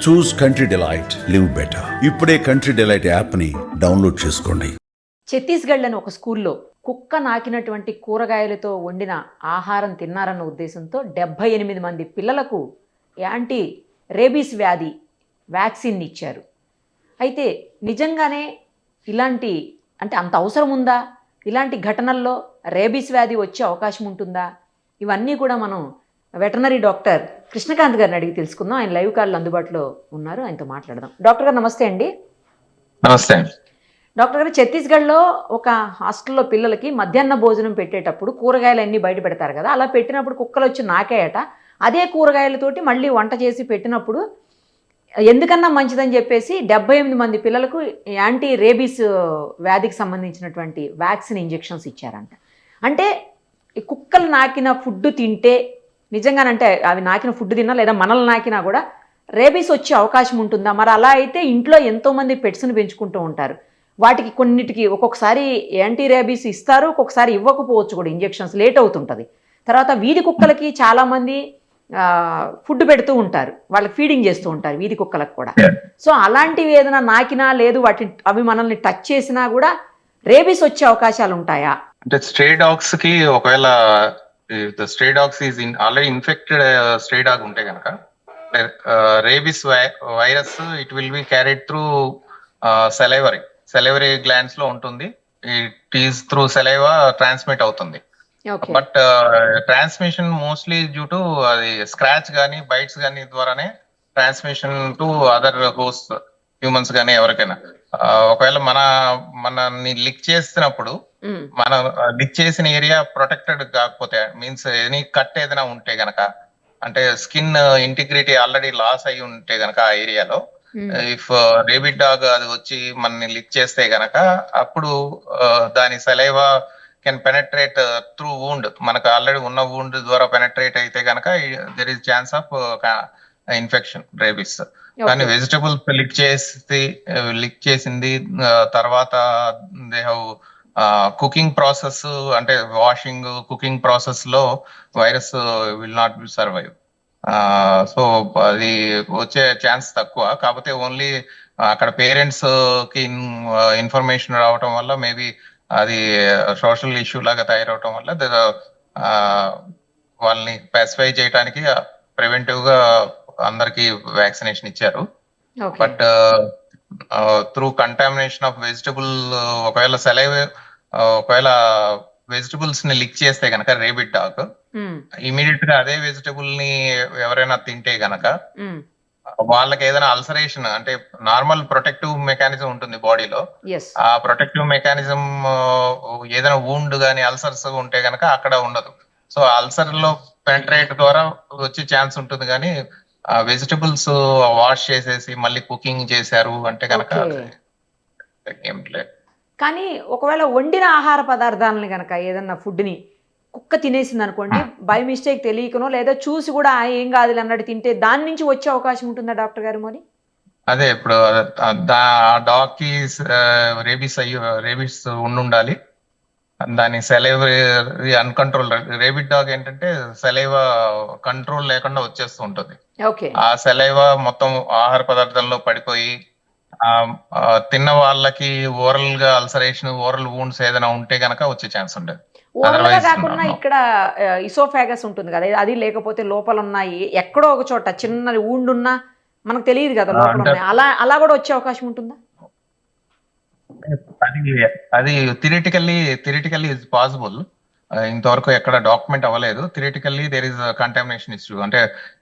చూస్ country delight, live better. ఇప్పుడే country delight యాప్ని download చేసుకోండి. ఛత్తీస్గఢ్లోని ఒక స్కూల్లో కుక్క నాకినటువంటి కూరగాయలతో వండిన ఆహారం తిన్నారన్న ఉద్దేశంతో 78 మంది పిల్లలకు యాంటీ రేబీస్ వ్యాధి వ్యాక్సిన్ ఇచ్చారు. అయితే నిజంగానే ఇలాంటి అంటే అంత అవసరం ఉందా? ఇలాంటి ఘటనల్లో రేబీస్ వ్యాధి వచ్చే అవకాశం ఉంటుందా? ఇవన్నీ కూడా మనం వెటర్నరీ డాక్టర్ కృష్ణకాంత్ గారిని అడిగి తెలుసుకుందాం. ఆయన లైవ్ కాల్లో అందుబాటులో ఉన్నారు, ఆయనతో మాట్లాడదాం. డాక్టర్ గారు నమస్తే అండి. నమస్తే అండి. డాక్టర్ గారు, ఛత్తీస్గఢ్లో ఒక హాస్టల్లో పిల్లలకి మధ్యాహ్న భోజనం పెట్టేటప్పుడు కూరగాయలు అన్నీ బయట పెడతారు కదా, అలా పెట్టినప్పుడు కుక్కలు వచ్చి నాకాయట. అదే కూరగాయలతోటి మళ్ళీ వంట చేసి పెట్టినప్పుడు ఎందుకన్నా మంచిదని చెప్పేసి 78 మంది పిల్లలకు యాంటీ రేబీస్ వ్యాధికి సంబంధించినటువంటి వ్యాక్సిన్ ఇంజెక్షన్స్ ఇచ్చారంట. అంటే ఈ కుక్కలు నాకిన ఫుడ్ తింటే నిజంగానంటే అవి నాకిన ఫుడ్ తిన్నా లేదా మనల్ని నాకినా కూడా రేబీస్ వచ్చే అవకాశం ఉంటుందా? మరి అలా అయితే ఇంట్లో ఎంతోమంది పెట్స్ని పెంచుకుంటూ ఉంటారు. వాటికి కొన్నిటికి ఒక్కొక్కసారి యాంటీ రేబీస్ ఇస్తారు, ఒక్కొక్కసారి ఇవ్వకపోవచ్చు కూడా, ఇంజెక్షన్స్ లేట్ అవుతుంటుంది. తర్వాత వీధి కుక్కలకి చాలామంది ఫుడ్ పెడుతూ ఉంటారు, వాళ్ళకి ఫీడింగ్ చేస్తూ ఉంటారు వీధి కుక్కలకు కూడా. సో అలాంటివి ఏదైనా నాకినా లేదు అవి మనల్ని టచ్ చేసినా కూడా రేబీస్ వచ్చే అవకాశాలు ఉంటాయా? అంటే స్ట్రే డాగ్స్ కి ఒకవేళ stray dogs is already infected stray dog ఉంటే కనుక rabies virus it will be carried through salivary glands లో ఉంటుంది. It is through saliva transmit అవుతుంది. But transmission mostly due to అది స్క్రాచ్ కానీ బైట్స్ కానీ ద్వారానే transmission to other host humans కానీ ఎవరికైనా. ఒకవేళ మనని లిక్ చేస్తున్నప్పుడు మనం లిక్ చేసిన ఏరియా ప్రొటెక్టెడ్ కాకపోతే, మీన్స్ ఎనీ కట్ ఏదైనా ఉంటే గనక, అంటే స్కిన్ ఇంటిగ్రిటీ ఆల్రెడీ లాస్ అయి ఉంటే గనక ఆ ఏరియాలో, ఇఫ్ రేబిడ్ డాగ్ అది వచ్చి మనని లిక్ చేస్తే గనక అప్పుడు దాని saliva can penetrate through wound, మనకు ఆల్రెడీ ఉన్న వూండ్ ద్వారా పెనట్రేట్ అయితే గనక there is chance of infection rabies. కానీ వెజిటబుల్స్ లిక్ చేసింది తర్వాత దే హ్యావ్ కుకింగ్ ప్రాసెస్, అంటే వాషింగ్ కుకింగ్ ప్రాసెస్ లో virus will not be survive. So అది వచ్చే ఛాన్స్ తక్కువ. కాకపోతే ఓన్లీ అక్కడ పేరెంట్స్ కి ఇన్ఫర్మేషన్ రావటం వల్ల, మేబీ అది సోషల్ ఇష్యూ లాగా తయారవటం వల్ల వాళ్ళని స్పెసిఫై చేయడానికి ప్రివెంటివ్ గా అందరికి వ్యాక్సినేషన్ ఇచ్చారు. But through contamination of vegetable, ఒకవేళ వెజిటబుల్స్ ని లిక్ చేస్తే గనక రేబిడ్ డాగ్ ఇమీడియట్ గా అదే వెజిటబుల్ ని ఎవరైనా తింటే గనక వాళ్ళకి ఏదైనా అల్సరేషన్, అంటే నార్మల్ ప్రొటెక్టివ్ మెకానిజం ఉంటుంది బాడీలో, ఆ ప్రొటెక్టివ్ మెకానిజం ఏదైనా వూండ్ గానీ అల్సర్స్ ఉంటే గనక అక్కడ ఉండదు. సో అల్సర్ లో పెంట్రేట్ ద్వారా వచ్చే ఛాన్స్ ఉంటుంది. కానీ వెజిటబుల్స్ వాష్ చేసేసి మళ్ళీ కుకింగ్ చేశారు అంటే కనుక ఏం లేదు. కానీ ఒకవేళ వండిన ఆహార పదార్థాలని కనుక ఏదన్నా ఫుడ్ని కుక్క తినేసింది అనుకోండి, బై మిస్టేక్ తెలియకనో లేదా చూసి కూడా ఏం కాదు అన్నట్టు తింటే దాని నుంచి వచ్చే అవకాశం ఉంటుందా డాక్టర్ గారు? మరి అదే ఇప్పుడు డాగ్ కి రేబీస్ ఉండాలి. దాని సెలైవరీ అన్కంట్రోల్, రేబిడ్ డాగ్ ఏంటంటే సెలైవా కంట్రోల్ లేకుండా వచ్చేస్తూ ఉంటుంది. ఆ సెలైవా మొత్తం ఆహార పదార్థంలో పడిపోయి తిన్న వాళ్ళకి ఓరల్ గా అల్సరేషన్, ఓరల్ వూండ్స్ ఏదైనా ఉంటే గనక వచ్చే ఛాన్స్ ఉండదు. కాకుండా ఇక్కడ ఇసోఫాగస్ ఉంటుంది కదా, అది లేకపోతే లోపల ఉన్నాయి ఎక్కడో ఒక చోట చిన్న వూండ్ ఉన్నా మనకు తెలియదు కదా లోపల ఉన్నాయి, అలా కూడా వచ్చే అవకాశం ఉంటుందా? అది థియరిటికల్లీ ఇస్ పాసిబుల్. ఇంతవరకు ఎక్కడ డాక్యుమెంట్ అవ్వలేదు. Theoretically there is contamination issue, అంటే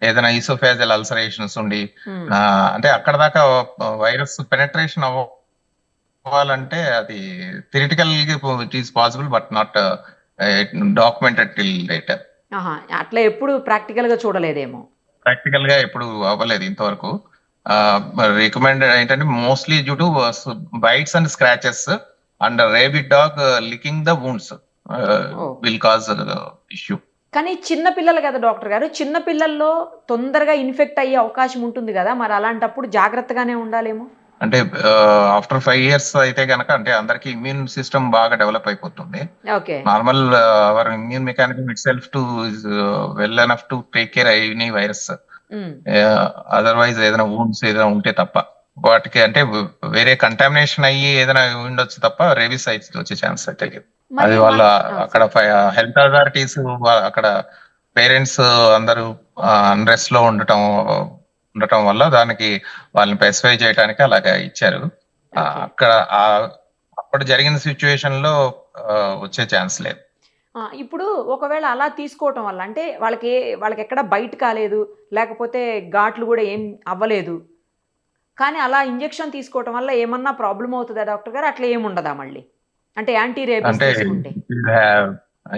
ఏదైనా ఈసోఫేజల్ అల్సరేషన్స్ ఉండి, అంటే అక్కడ దాకా వైరస్ పెనట్రేషన్ అవ్వాలంటే అది theoretical it is possible, but not documented till later. అట్లా ఎప్పుడు ప్రాక్టికల్ గా చూడలేదేమో. ప్రాక్టికల్ గా ఎప్పుడు అవ్వలేదు ఇంతవరకు. రికమెండ్ ఏంటంటే mostly due to bites and scratches and rabid dog licking the wounds will cause issue. కానీ చిన్న పిల్లలు కదా డాక్టర్ గారు, చిన్న పిల్లల్లో తొందరగా ఇన్ఫెక్ట్ అయ్యే అవకాశం ఉంటుంది కదా, మరి అలాంటప్పుడు జాగ్రత్తగానే ఉండాలేమో. అంటే ఆఫ్టర్ 5 years అయితే గనక, అంటే అందరికి ఇమ్యూన్ సిస్టమ్ బాగా డెవలప్ అయిపోతుంది. Normal our immune mechanism it self to well enough to take care any virus. Otherwise ఏదైనా వూండ్స్ ఏదైనా ఉంటే తప్ప వాటికి అంటే వేరే కంటామినేషన్ అయ్యి ఏదైనా ఉండొచ్చు తప్ప రేబీస్ వచ్చే ఛాన్స్ అయితే లేదు. మరి అది వాళ్ళ మన- అక్కడ హెల్త్ అథారిటీస్ అక్కడ పేరెంట్స్ అందరూ అన్రెస్ట్ లో ఉండటం వల్ల దానికి వాళ్ళని స్పెసిఫై చేయడానికి అలాగా ఇచ్చారు. అక్కడ అప్పుడు జరిగిన సిచ్యువేషన్ లో వచ్చే ఛాన్స్ లేదు. ఇప్పుడు ఒకవేళ అలా తీసుకోవటం వల్ల అంటే వాళ్ళకి ఎక్కడ బయట కాలేదు, లేకపోతే ఘాట్లు కూడా ఏం అవ్వలేదు, కానీ అలా ఇంజెక్షన్ తీసుకోవటం వల్ల ఏమన్నా ప్రాబ్లం అవుతుందా డాక్టర్ గారు? అట్లా ఏముండదా మళ్ళీ? అంటే యాంటీ రేబీస్ అంటే తీసుకుంటే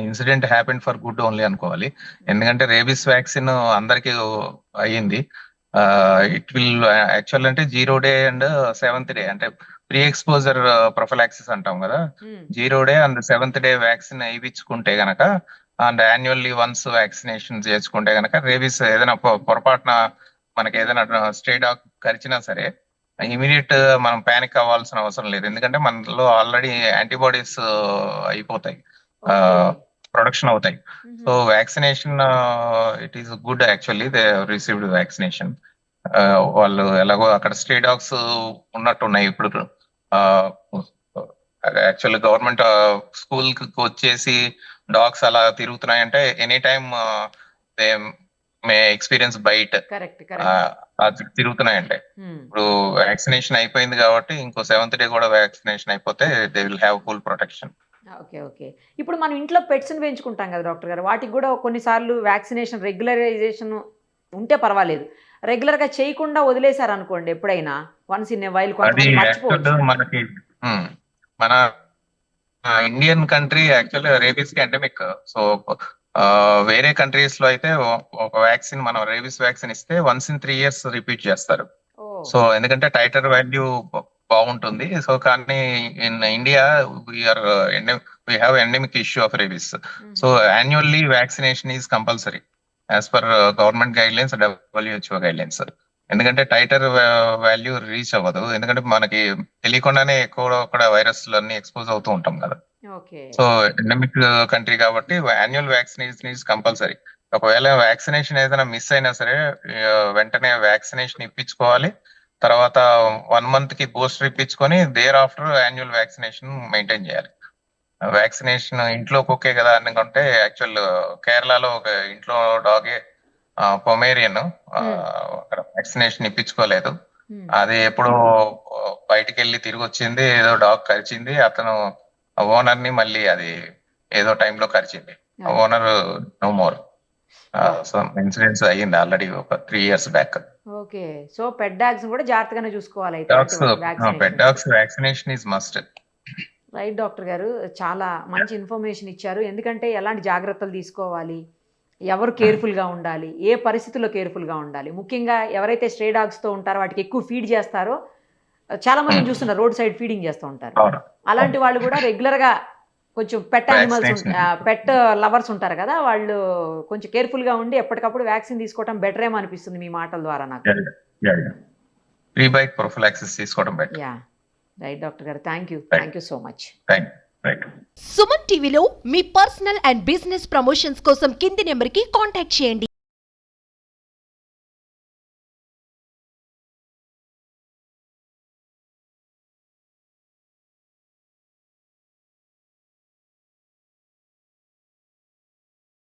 incident happen for good only అనుకోవాలి. ఎందుకంటే రేబీస్ వ్యాక్సిన్ అందరికి అయ్యింది. ఇట్ విల్ యాక్చువల్ అంటే 0 డే అండ్ 7th డే అంటే ప్రీ ఎక్స్పోజర్ ప్రొఫిలాక్సిస్ అంటాం కదా. 0 day and 7th day vaccine వేయించుకుంటే గనక అండ్ యాన్యువల్లీ వన్స్ వ్యాక్సినేషన్ చేసుకుంటే గనక రేబీస్ ఏదైనా పొరపాటున మనకి ఏదైనా స్ట్రే డాగ్ కరిచినా సరే ఇమీడియట్ మనం పానిక్ అవ్వాల్సిన అవసరం లేదు. ఎందుకంటే మనలో ఆల్రెడీ యాంటీబాడీస్ అయిపోతాయి, ప్రొడక్షన్ అవుతాయి. So vaccination it is good actually they received vaccination. వాళ్ళు ఎలాగో అక్కడ స్ట్రే డాగ్స్ ఉన్నట్టున్నాయి ఇప్పుడు. యాక్చువల్లీ గవర్నమెంట్ స్కూల్ కి వచ్చేసి డాగ్స్ అలా తిరుగుతున్నాయంటే any time they may experience bite తిరుగుతున్నాయంటే. ఇప్పుడు వ్యాక్సినేషన్ అయిపోయింది కాబట్టి ఇంకో 7th డే కూడా వ్యాక్సినేషన్ అయిపోతే they will have full protection. Okay. ఇప్పుడు మనం ఇంట్లో పెట్స్ని పెంచుకుంటాం కదా డాక్టర్ గారు, వాటికి కూడా కొన్నిసార్లు వ్యాక్సినేషన్ రెగ్యులరైజేషన్ ఉంటే పర్వాలేదు, రెగ్యులర్ గా చేయకుండా వదిలేశారు అనుకోండి ఎప్పుడైనా వన్స్ ఇన్ ఏ వైల్ మనకి మన ఇండియన్ కంట్రీ యాక్చువల్లీ రేబీస్ కి ఎండమిక్. సో వేరే కంట్రీస్ లో అయితే ఒక వ్యాక్సిన్ మనం రేబీస్ వ్యాక్సిన్ ఇస్తే వన్స్ ఇన్ 3 years రిపీట్ చేస్తారు. సో ఎందుకంటే టైటర్ వాల్యూ బాగుంటుంది. సో కానీ in India we have endemic issue of rabies. So annually vaccination is compulsory as per government guide lines, WHO guide lines. ఎందుకంటే tighter value reach అవ్వదు, ఎందుకంటే మనకి తెలియకుండానే ఎక్కువ వైరస్లు అన్ని ఎక్స్పోజ్ అవుతూ ఉంటాం కదా. సో ఎండమిక్ కంట్రీ కాబట్టి యాన్యువల్ వ్యాక్సినేషన్ ఈజ్ కంపల్సరీ. ఒకవేళ వ్యాక్సినేషన్ ఏదైనా మిస్ అయినా సరే వెంటనే వ్యాక్సినేషన్ ఇప్పించుకోవాలి. తర్వాత 1 month కి బూస్టర్ ఇప్పించుకొని there after annual vaccination maintain చేయాలి. వ్యాక్సినేషన్ ఇంట్లో కుక్కే కదా అనుకుంటే యాక్చువల్ కేరళలో ఒక ఇంట్లో డాగే పొమేరియన్ అక్కడ వ్యాక్సినేషన్ ఇప్పించుకోలేదు. అది ఎప్పుడు బయటికి వెళ్ళి తిరిగి వచ్చింది, ఏదో డాగ్ కరిచింది, అతను ఓనర్ ని మళ్ళీ అది ఏదో టైంలో కరిచింది. Owner no more. ఇన్సిడెంట్స్ అయ్యింది ఆల్రెడీ ఒక 3 years back. Okay. So pet dogs కూడా జాగ్రత్తగానే చూసుకోవాలి. Pet dogs vaccination is must. Right doctor గారు, చాలా మంచి ఇన్ఫర్మేషన్ ఇచ్చారు. ఎందుకంటే ఎలాంటి జాగ్రత్తలు తీసుకోవాలి, ఎవరు కేర్ఫుల్గా ఉండాలి, ఏ పరిస్థితుల్లో కేర్ఫుల్గా ఉండాలి, ముఖ్యంగా ఎవరైతే స్ట్రే డాగ్స్తో ఉంటారో వాటికి ఎక్కువ ఫీడ్ చేస్తారో చాలా మంది చూస్తున్నారు రోడ్ సైడ్ ఫీడింగ్ చేస్తూ ఉంటారు. అలాంటి వాళ్ళు కూడా రెగ్యులర్గా కొంచెం పెట్ యానిమల్స్ పెట్ లవర్స్ ఉంటారు కదా, వాళ్ళు కొంచెం కేర్ఫుల్గా ఉండి ఎప్పటికప్పుడు వ్యాక్సిన్ తీసుకోవడం బెటర్ ఏమో అనిపిస్తుంది మీ మాటల ద్వారా నాకు. యా రైట్ డాక్టర్ గారు, thank you so much. Suman టీవీలో మీ పర్సనల్ అండ్ బిజినెస్ ప్రమోషన్స్ కోసం కింది నెంబర్కి కాంటాక్ట్ చేయండి.